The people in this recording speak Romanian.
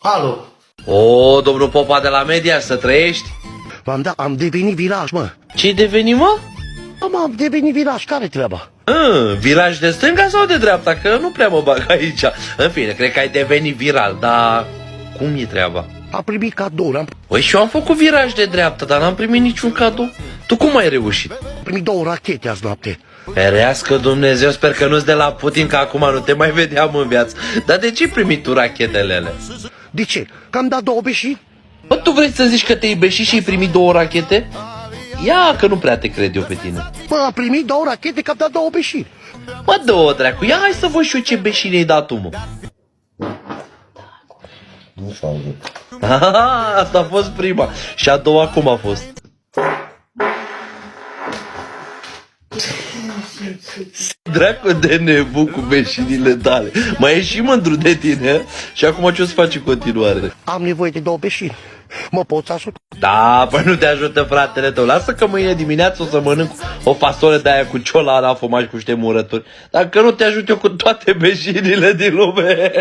Alo. O, domnul Popa de la Media, să trăiești? Am devenit viraj, mă. Ce-ai devenit, mă? Am devenit viraj, care treaba? Viraj de stânga sau de dreapta? Că nu prea mă bag aici. În fine, cred că ai devenit viral, dar cum e treaba? Am primit cadou, Păi și eu am făcut viraj de dreapta, dar n-am primit niciun cadou. Tu cum ai reușit? am primit 2 rachete azi noapte. Ferească Dumnezeu, sper că nu-s de la Putin, că acum nu te mai vedeam în viață. Dar de ce ai primit tu rachetele alea? De ce? Că am dat 2 beșini? Bă, tu vrei să zici că te-ai beșit și ai primit 2 rachete? Ia că nu prea te cred eu pe tine. Mă, am primit 2 rachete că am dat 2 beșini. Mă, dă-o dracu, ia hai să văd și eu ce beșine ai dat tu, mă. Nu s-a auzit. Asta a fost prima. Și a doua cum a fost? Dracu de nebun cu beșinile tale. Mai ești și mândru de tine? Și acum ce o să faci în continuare? Am nevoie de 2 beșini. Mă poți ajuta? Da, păi nu te ajută fratele tău. Lasă că mâine dimineață o să mănânc o fasole de aia cu ciola la fomaj cu niște murături. Dacă nu te ajut eu cu toate beșinile din lume.